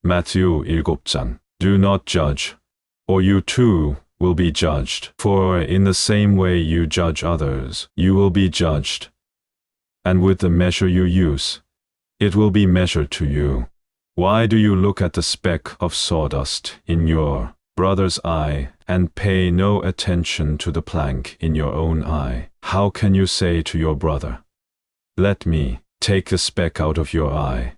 Matthew 7장. Do not judge, or you too will be judged. For in the same way you judge others, you will be judged. And with the measure you use, it will be measured to you. Why do you look at the speck of sawdust in your brother's eye, and pay no attention to the plank in your own eye? How can you say to your brother, let me take the speck out of your eye,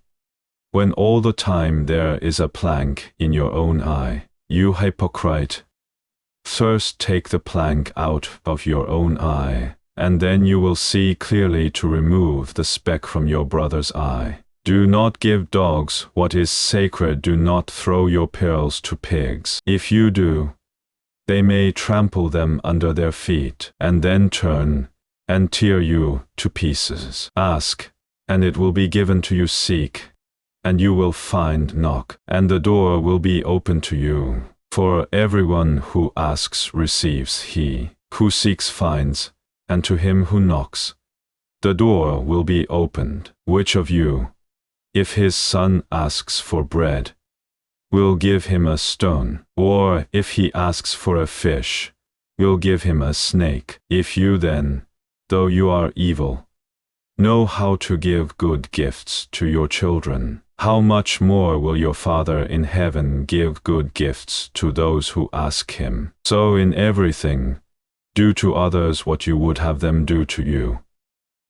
when all the time there is a plank in your own eye? You hypocrite! First take the plank out of your own eye, and then you will see clearly to remove the speck from your brother's eye. Do not give dogs what is sacred. Do not throw your pearls to pigs. If you do, they may trample them under their feet, and then turn and tear you to pieces. Ask, and it will be given to you. Seek, and you will find. Knock, and the door will be opened to you. For everyone who asks receives, he who seeks finds, and to him who knocks, the door will be opened. Which of you, if his son asks for bread, will give him a stone? Or if he asks for a fish, will give him a snake? If you then, though you are evil, know how to give good gifts to your children, how much more will your Father in heaven give good gifts to those who ask him? So in everything, do to others what you would have them do to you.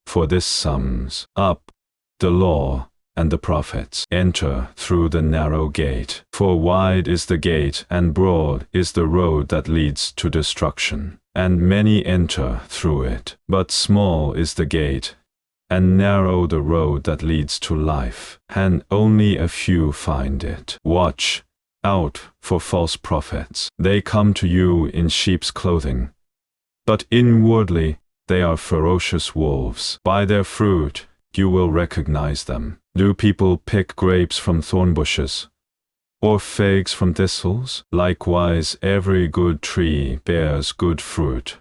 For this sums up the law and the prophets. Enter through the narrow gate, for wide is the gate and broad is the road that leads to destruction, and many enter through it. But small is the gate, and narrow the road that leads to life, and only a few find it. Watch out for false prophets. They come to you in sheep's clothing, but inwardly they are ferocious wolves. By their fruit you will recognize them. Do people pick grapes from thorn bushes, or figs from thistles? Likewise every good tree bears good fruit,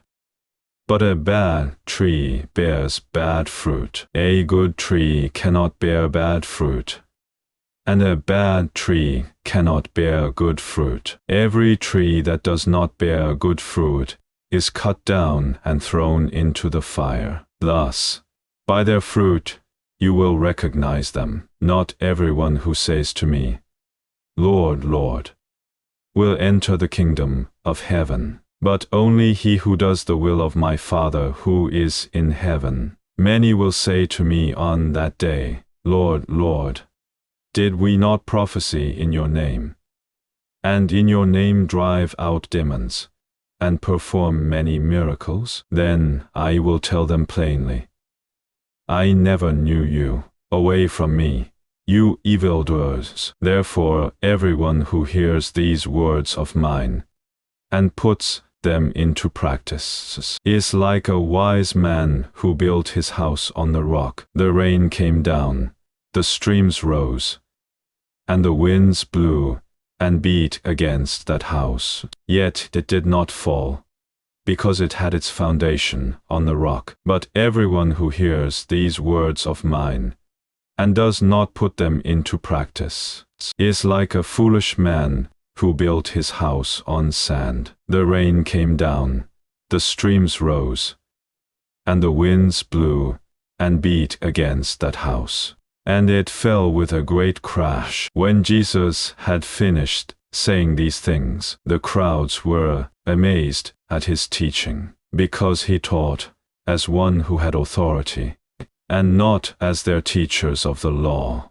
but a bad tree bears bad fruit. A good tree cannot bear bad fruit, and a bad tree cannot bear good fruit. Every tree that does not bear good fruit is cut down and thrown into the fire. Thus, by their fruit you will recognize them. Not everyone who says to me, Lord, Lord, will enter the kingdom of heaven, but only he who does the will of my Father who is in heaven. Many will say to me on that day, Lord, Lord, did we not prophesy in your name, and in your name drive out demons, and perform many miracles? Then I will tell them plainly, I never knew you. Away from me, you evildoers. Therefore everyone who hears these words of mine, and puts them into practice, is like a wise man who built his house on the rock. The rain came down, the streams rose, and the winds blew and beat against that house. Yet it did not fall, because it had its foundation on the rock. But everyone who hears these words of mine, and does not put them into practice, is like a foolish man who built his house on sand. The rain came down, the streams rose, and the winds blew and beat against that house, and it fell with a great crash. When Jesus had finished saying these things, the crowds were amazed at his teaching, because he taught as one who had authority, and not as their teachers of the law.